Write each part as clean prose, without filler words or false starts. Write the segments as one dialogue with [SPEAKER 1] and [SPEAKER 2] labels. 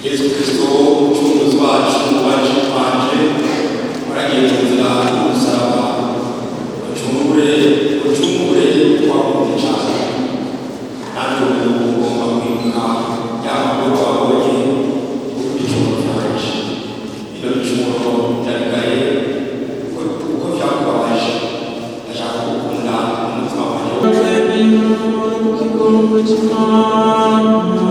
[SPEAKER 1] Yesu Kristo umucunguzi wacu waje twanje waragiye mu nzira y'umusaraba ucungure twakunze cyane natwe ugomba kwibuka yaba wabonye ibicumuro byaje ibyo bicumuro byarigaye uko byakubabaje ndashaka gukunda umutima wanjye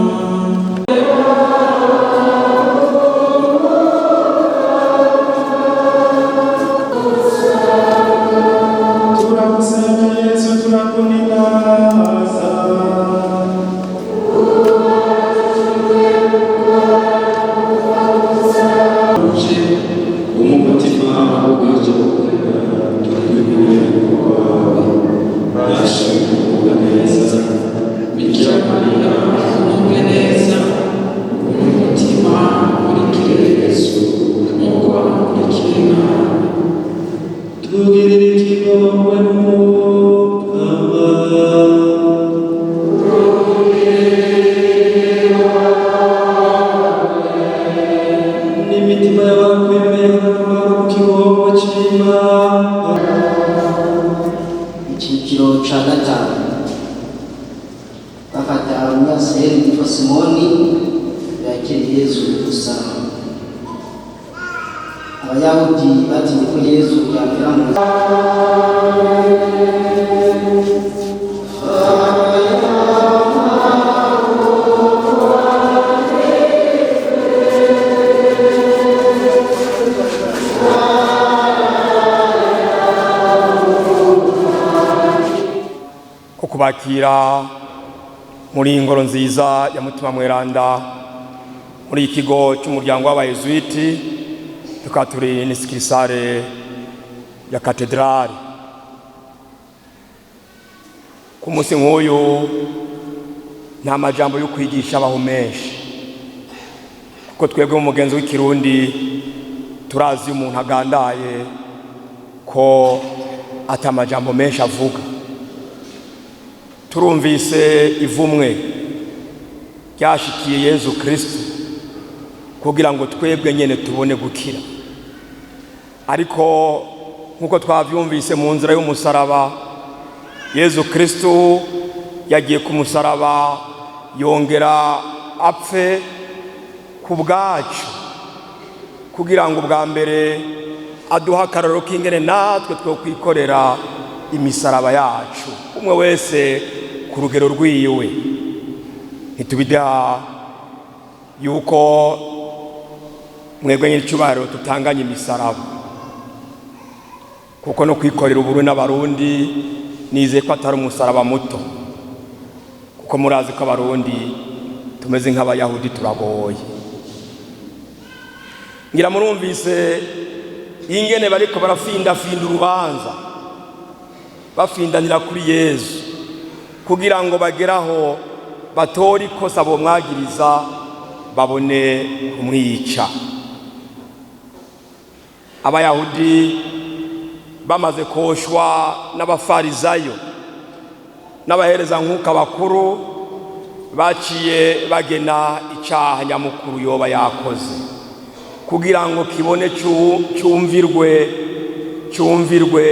[SPEAKER 2] Icyiciro cya gatanu bafata umunyaseri witwa Simoni yakiriye Yesu gusa. Abayahudi batinye ko Yesu yamera mu
[SPEAKER 1] kubakira muri ingoro nziza ya Mutima Mweranda muri ikigo cy'umuryango w'abayezuiti tukaba turi n'isikisare ya katedrali. Ku munsi nk'uyu nta majambo yo kwigisha abaho menshi, kuko twebwe mu mugenzi w'ikirundi turazi umuntu agandaye ko atamajambo menshi avuga. Turumvise ivumwe ryashikiye Yesu Kristo kugira ngo twebwe nyene tubone gukira, ariko nkuko twavyumvise mu nzira y'umusaraba, Yesu Kristo yagiye ku musaraba yongera apfe ku bwacu kugira ngo bwa mbere aduha akarorero k'ingene natwe two kwikorera imisaraba yacu, umwe wese ku rugero rwiwe. Ntitubida yuko mwebwe nyir'icyubahiro tutanganye imisaraba, kuko no kwikorera uburu n'abarundi nizeye ko atari umusaraba muto, kuko murazi ko abarundi tumeze nk'abayahudi turagoye. Ngira murumvise ingene bariko barafinda urubanza, bafindanira kuri Yesu kugira ngo bageraho batori ikosa bomwagiriza babone kumwica. Abayahudi bamaze koshwa n'abafarizayo n'abahereza nkuka bakuru, baciye bagena icyaha nyamukuru yoba yakoze kugira ngo kibone cyumvirwe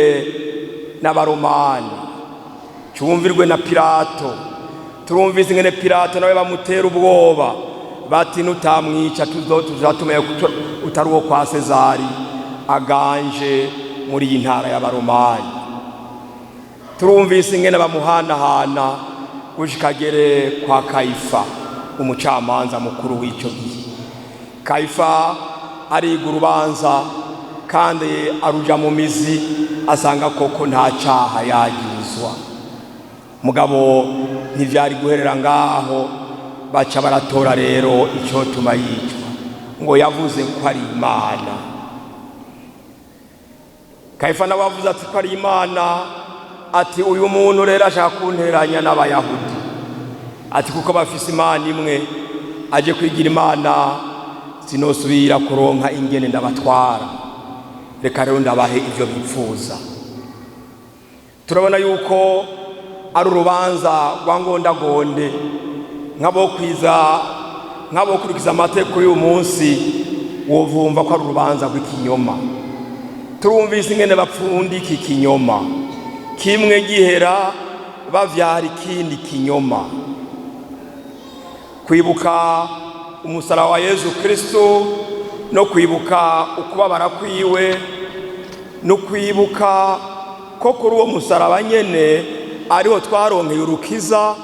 [SPEAKER 1] n'abaromani, cyumvirwe na Pilato. Turumvise ingene Pilato nawe bamutera ubwoba bati nutamwica tuzatumeye utari uwo kwa Sezari aganje muri iyi ntara y'abaromani. Turumvise ingene bamuhanahana gushikagere kwa Kayifa, umucamanza mukuru w'icyo gihe. Kayifa ariga urubanza kandi aruja mu mizi, asanga koko nta cyaha yagirizwa. Mugabo ntivyari guherera ngaho, baca baratora rero icyo tuma yicwa, ngo yavuze ko ari Imana. Kayifa nawe avuze ati ko ari Imana, ati uyu muntu rero ashaka kunteranya n'abayahudi, ati kuko bafise Imana imwe, aje kwigira Imana sinosubira kuronka ingene ndabatwara, reka rero ndabahe ivyo bipfuza. Turabona yuko ari urubanza rwa ngondagonde nk'abo kwiza nk'abokurikiza amategeko y'uyu munsi wovumva ko ari urubanza rw'ikinyoma. Turumvise ingene bapfundika ikinyoma, kimwe gihera bavyara ikindi kinyoma. Kwibuka umusaraba wa Yesu Kristo no kwibuka ukubabara kwiwe no kwibuka ko kuri uwo musaraba nyene ariho twaronkeye urukiza,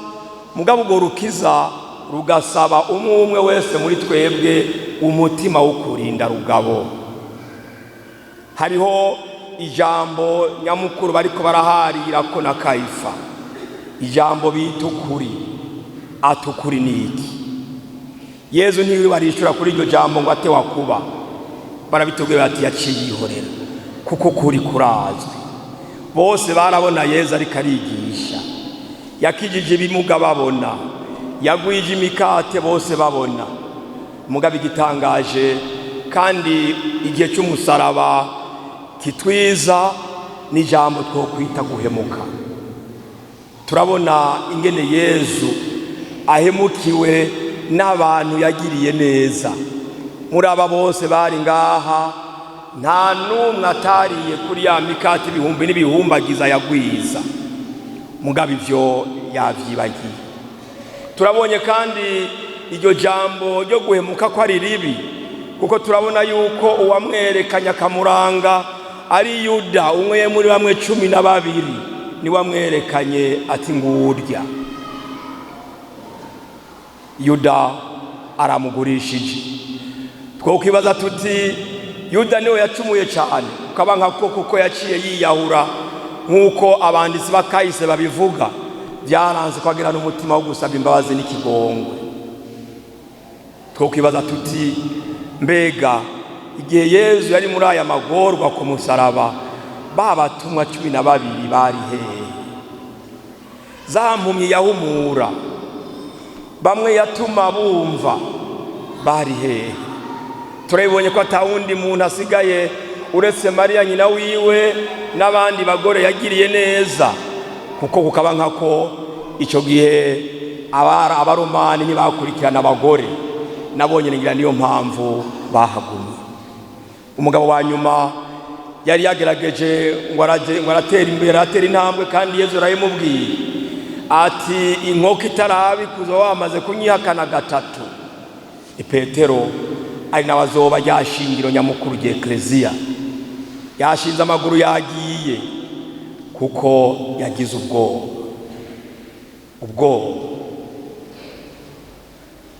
[SPEAKER 1] mugabo urwo rukiza rugasaba umwe wese muri twebwe umutima wo kurinda rugabo. Hariho ijambo nyamukuru bariko baraharira ko na Kayifa, ijambo bita ukuri. Atukuri ni iki? Yezu ntiwe barishura kuri iryo jambo ngo ate wakuba, barabitubwiye bati yaciye yihorera kuko kuri kurazwi. Bose barabona Yezu ariko arigisha, yakijije ibimuga babona, yagwije imikate bose babona. Mugabo igitangaje kandi igihe cy'umusaraba kitwiza n'ijambo twokwita guhemuka. Turabona ingene Yezu ahemukiwe n'abantu yagiriye neza. Muri aba bose bari ngaha nta n'umwe atariye kuri ya mikate ibihumbi n'ibihumbagiza yagwiza, mugabo ivyo yavyibagiye. Turabonye kandi iryo jambo ryo guhemuka ko ari ribi, kuko turabona yuko uwamwerekanye akamuranga ari Yuda, umwe muri bamwe 12 ni wamwerekanye ati ngurya. Yuda aramugurishije. Twokwibaza tuti Yuda niwe yacumuye cyane, ukaba nkako kuko yaciye yiyahura nk'uko abanditsi bakahise babivuga, byaranze kwagira n'umutima wo gusaba imbabazi n'ikigongwe. Twokwibaza tuti mbega igihe Yezu yari muri aya magorwa ku musaraba, babatumwa 12 bari hehe? Za mpumyi yahumura, bamwe yatuma bumva, bari hehe? Turabibonye ko atawundi muntu asigaye uretse Mariya nyina wiwe n'abandi bagore yagiriye neza, kuko kukaba nkako icyo gihe abaromani ntibakurikirana abagore. Nabonye ngira niyo mpamvu bahagumye. Umugabo wa nyuma yari yagerageje ngo aratera imbere, atera intambwe, kandi Yezu arayimubwiye ati inkoko itarabi kuzo wamaze kunyihakana gatatu. Petero ari nabazoba yashingiro nyamukuru rya Eklezia, yashinze amaguru yagiye kuko yagize ubwo.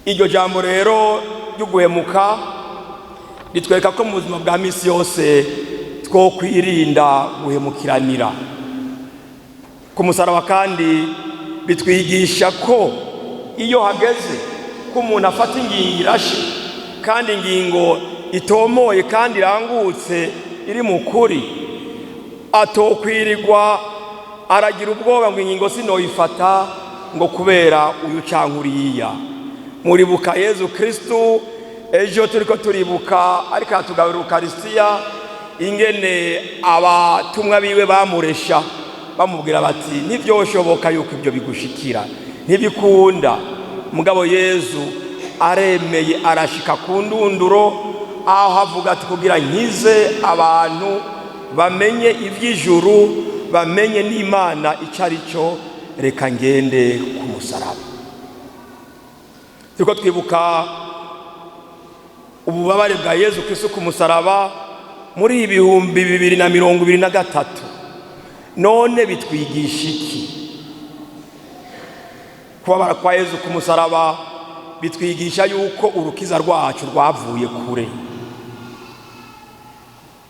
[SPEAKER 1] Iryo jambo rero ryo guhemuka ritwereka ko mu buzima bwa misi yose two kwirinda guhemukiranira. Ku musaraba kandi bitwigisha ko iyo hageze ko umuntu afata ingingo irashe, kandi ingingo itomoye kandi irangutse iri mu kuri, atokwirirwa aragira ubwoba ngo ingingo sinoyifata ngo kubera uyu canke uriya. Muribuka Yezu Kristo ejo turiko turibuka ariko atugabira Ukaristiya, ingene abatumwa biwe bamuresha bamubwira bati ntivyoshoboka yuko ibyo bigushikira, ntibikunda. Mugabo Yezu aremeye arashika ku ndunduro, aho havuga ati kugira nkize abantu bamenye ivy'ijuru, bamenye n'Imana icari cyo, reka ngende ku musaraba. Turiko twibuka ububabare bwa Yezu Kristo ku musaraba muri 2023. None bitwigisha iki? Kubabara kwa Yezu ku musaraba bitwigisha yuko urukiza rwacu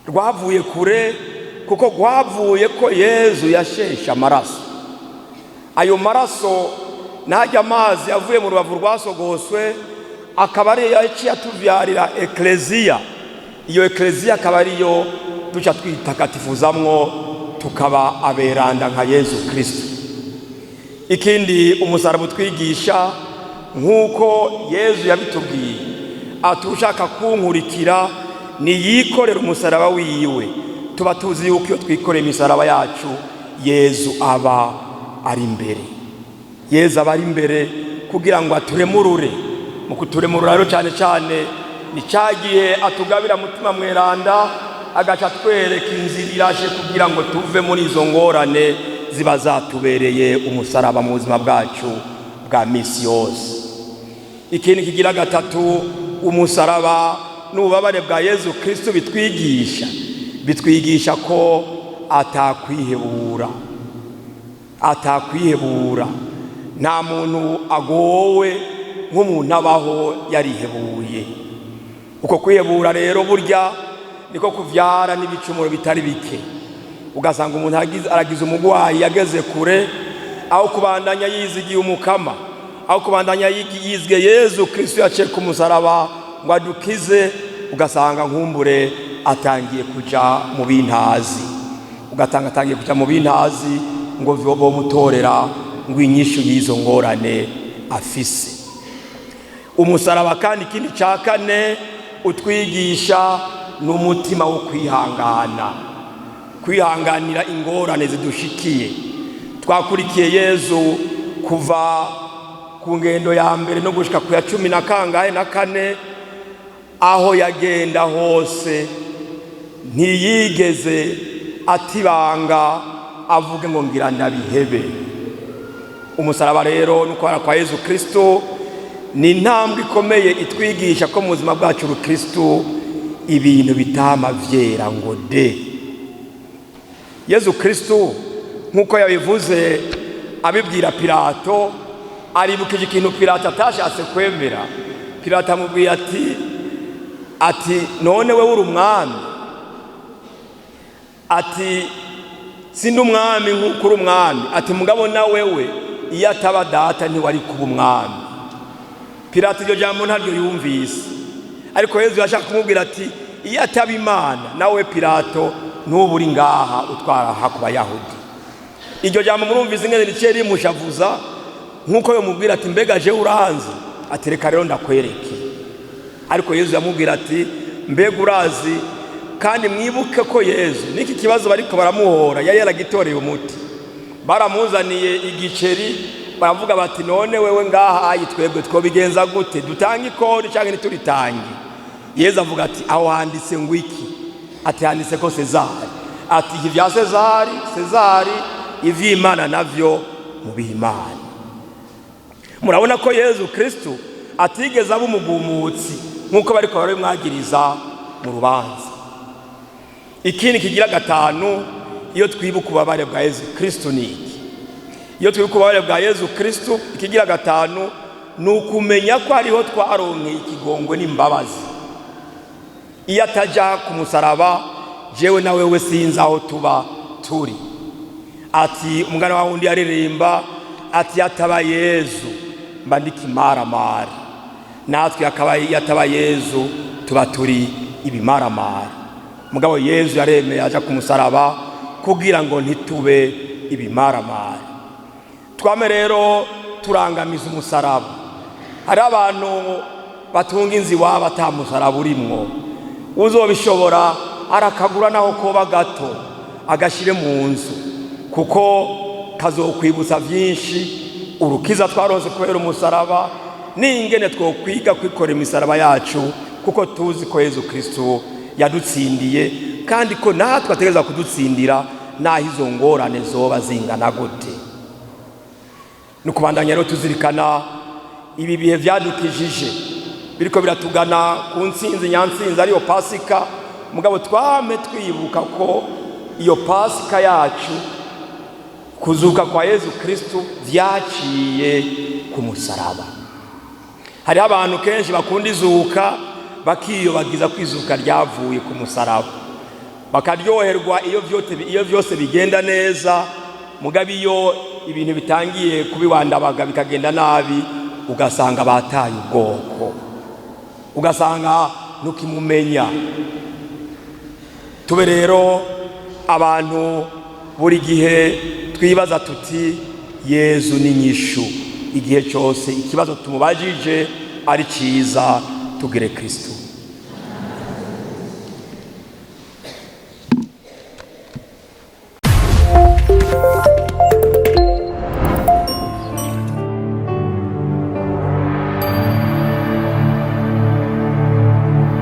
[SPEAKER 1] rwavuye kure, kuko rwavuye ko Yezu yashesha amaraso. Ayo maraso najya amazi yavuye mu rubavu rwasogoswe, akaba ari yaciye atuvyarira Eklezia. Iyo Eklezia akaba ariyo duca twitakatifuzamwo tukaba aberanda nka Yezu Kristo. Ikindi umusaraba utwigisha, nk'uko Yezu yabitubwiye, atushaka kunkurikira ni yikorera umusaraba wiwe. Tuba tuzi yuko iyo twikoreye imisaraba yacu Yezu aba ari imbere. Yezu aba ari imbere kugira ngo aturemurure mu kuturemurura rero cyane cyane ni cyagiye atugabira mutima mweranda agaca twereka inzira irashe kugira ngo tuve muri izo ngorane ziba zatubereye umusaraba mu buzima bwacu bwa misi yose. Ikindi kigira gatatu, umusaraba n'ububabare bwa Yezu Kristo bitwigisha ko atakwihebura. Nta muntu agowe nk'umuntu abaho yarihebuye. Uko kwihebura rero burya niko kuvyara n'ibicumuro bitari bike. Ugasanga umuntu aragize umugwayi yageze kure, aho kubandanya yizigiye umukama, aho kubandanya yizwe Yezu Kristo yaciye ku musaraba ngo adukize, ugasanga nkumbure atangiye kuja mu bintazi. Atangiye kuja mu bintazi ngo bomutorera ngo inyishu y'izo ngorane afise. Umusaraba kandi ikindi ca kane utwigisha n'umutima wo kwihanganira ingorane zidushikiye. Twakurikiye Yezu kuva ku ngendo ya mbere no gushika ku ya 14 aho yagenda hose ntiyigeze atibanga avuge ngo ngira ndabihebe. Umusaraba rero nuko kwa Yezu Kristo ni intambwe ikomeye itwigisha ko mu buzima bwacu Kristo ibintu bitama vyera ngo de. Yezu Kristo nkuko yabivuze abibwira Pilato, aribukije ikintu Pilato atashatse kwemera. Pilato amubwiye ati none we uri umwami? Ati sindi umwami nkuko uri umwami. Ati mugabo na wewe iyo ataba data ntiwari kuba umwami. Pilato iryo jambo ntaryo yumvise, ariko Yezu yashaka kumubwira ati iyo ataba Imana nawe Pilato n'ubu uri ngaha utwara ku Bayahudi. Iryo jambo murumvise ingene rice rimushavuza, nkuko yomubwira ati mbega je uranzi? Ati reka rero ndakwereke. Ariko Yezu yamubwira ati mbega urazi? Kandi mwibuke ko Yezu niki kibazo bariko baramuhora yari yaragitoreye umuti. Baramuzaniye igiceri, baravuga bati none wewe ngaha ayitwebwe twobigenza gute? Dutanga ikori cyangwa ntituritange? Yezu avuga ati aho handitse ngo iki? Ati handitse ko Sezari. Ati ivya Sezari ivy'Imana navyo mu b'Imana. Murabona ko Yezu Kristo atigeze aba umugumutsi nkuko bariko baramwagiriza mu rubanza. Ikindi kigira gatanu, iyo twibuka ububabare bwa Yezu Kristo niki? Iyo twibuka ububabare bwa Yezu Kristo, ikigira gatanu nukumenya ko hariho twaronkeye ikigongwe n'imbabazi. Iyo ataja ku musaraba jewe na wewe sinzi aho tuba turi. Ati umwana wa wundi yaririmba ati yataba Yezu mba ndikimaramara. Natwe yataba Yezu tuba turi ibimaramara. Mugabo Yezu yaremeye aja ku musaraba kugira ngo ntitube ibimaramara. Twame rero turangamiza umusaraba. Hari abantu batunga inzi waba ata musaraba urimwo. Uzobishobora arakagura naho koba gato agashire mu nzu, kuko kazokwibutsa vyinshi urukiza twaronse kubera umusaraba, n'ingene twokwiga kwikora imisaraba yacu, kuko tuzi ko Yezu Kristo yadutsindiye kandi ko natwe ategereza kudutsindira naho izo ngorane zoba zingana gute. Nukubandanya rero tuzirikana ibi bihe vyadukijije biriko biratugana ku ntsinzi nyansinzi ariyo Pasika. Mugabo twame twibuka ko iyo Pasika yacu, kuzuka kwa Yezu Kristo vyaciye ku musaraba. Hari abantu kenshi bakunda izuka bakiyobagiza kwizuka ryavuye ku musaraba, bakaryoherwa iyo vyose bigenda neza. Mugabo iyo ibintu bitangiye kubiwandabaga bikagenda nabi, ugasanga bataye ubwoko, ugasanga nukimumenya. Tube rero abantu buri gihe twibaza tuti Yezu ni nyishu. Igihe cyose ikibazo tumubajije ari ciza, tugire Kristo.